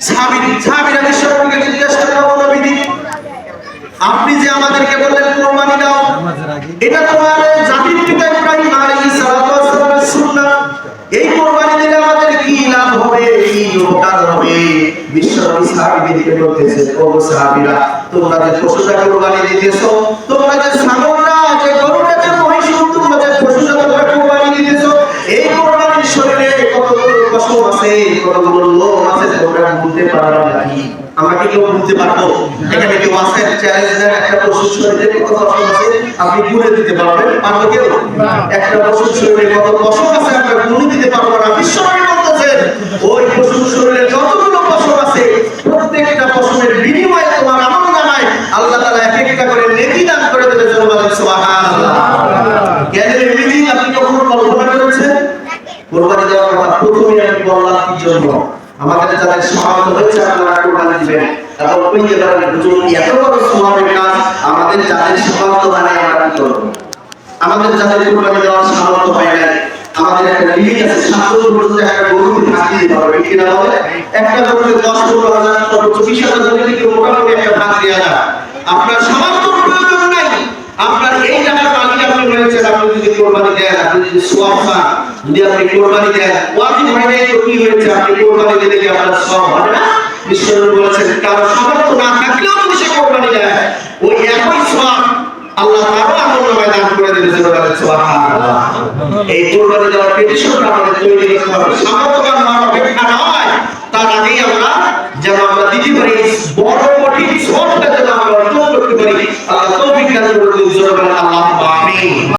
সাহাবীরা বিশ্বনবীকে জিজ্ঞেস করলেন, ও নবী, আপনি যে আমাদেরকে বললেন কুরবানি দাও, এটা তোমার জাতির পিতা ইব্রাহিম আলাইহিস সালাতু ওয়াস সালামের সুন্নাহ, এই কুরবানি দিলে আমাদের কি লাভ হবে, কি উপকার হবে? বিশ্বনবী সাহাবীদেরকে বলতেছেন, ও সাহাবীরা, তোমরা যে পশুটা কুরবানি দিতেছো, তোমরা যে ছাগলটা, যে গরুটা, যে মহিষ, তোমরা যে পশুটা তোমরা কুরবানি দিতেছো, এই কুরবানির শরীরে কতগুলো পশম আছে, কতগুলো লোম আছে, তোমরা বুঝতে পারবে নাকি? আমরা কি কেউ বুঝতে পারবো? এখানে কেউ আছে চ্যালেঞ্জ দেন, একটা পশুর শরীরে কত পশম আছে আপনি গুণে দিতে পারবেন? পারবে কেউ? একটা পশুর শরীরে কত পশম আছে আপনি গুণে দিতে পারবেন না। বিশ্বনবী বলতেছেন, ওই পশুর শরীরে যতগুলো পশম আছে, প্রত্যেকটা পশমের বিনিময়ে তোমার আমলনামায় আল্লাহ তাআলা এক একটা করে নেকি দান করে দেবে। সুবহানাল্লাহ। জ্ঞানের বিধি আপনি কখনো কল্পনা করেছেন? কুরবানি দেওয়ার কথা প্রথমে আমি বললাম কি জন্য? আমাদের যাদের সামর্থ্য হয়েছে আপনারা কুরবানি দিবেন, এবং ওই যে হুজুর এত বড় সওয়াবের কাজ, আমাদের যাদের সামর্থ্য হয় না আমরা কি করব? আমাদের যাদের কুরবানি দেওয়ার সামর্থ্য হয় না, আমাদের একটা লিমিট আছে, 7 পর্যন্ত একটা গরুকে ভাগ দিতে হবে, ঠিক না? বলে একটা গরুকে 10-15,000 সর্বোচ্চ 20,000 ধরে দিকে মোটামুটি একটা ভাগ দেওয়া যায়। আপনার সামর্থ্য প্রয়োজন নাই, আপনার এই টাকার মালিক আপনি হয়েছেন, আপনি যদি কুরবানি দেন, আপনি যদি সওয়াব পান, যদি আপনি কুরবানি দেন, ওয়াজিব হয় না তো কি হয়েছে? আপনি কুরবানি দিলে কি আপনার সওয়াব হবে না? বিশ্বনবী বলেছেন, কারো সামর্থ্য না থাকলেও যদি সে কুরবানি দেয়, ওই একই সওয়াব আল্লাহ তাআলা আমলনামায় দান করে দেবে। সুবহানাল্লাহ। এই কুরবানি দেওয়ার পেটিশনটা আমাদের তৈরি করতে হবে। সামর্থ্যবান মানুষ অপেক্ষা নয়, তার আগেই আমরা যেন আমরা দিতে পারি, বড় কঠিন সওয়াবটা যেন আমরা অর্জন করতে পারি। আল্লাহ তৌফিক দান করুন। আল্লাহ আমিন।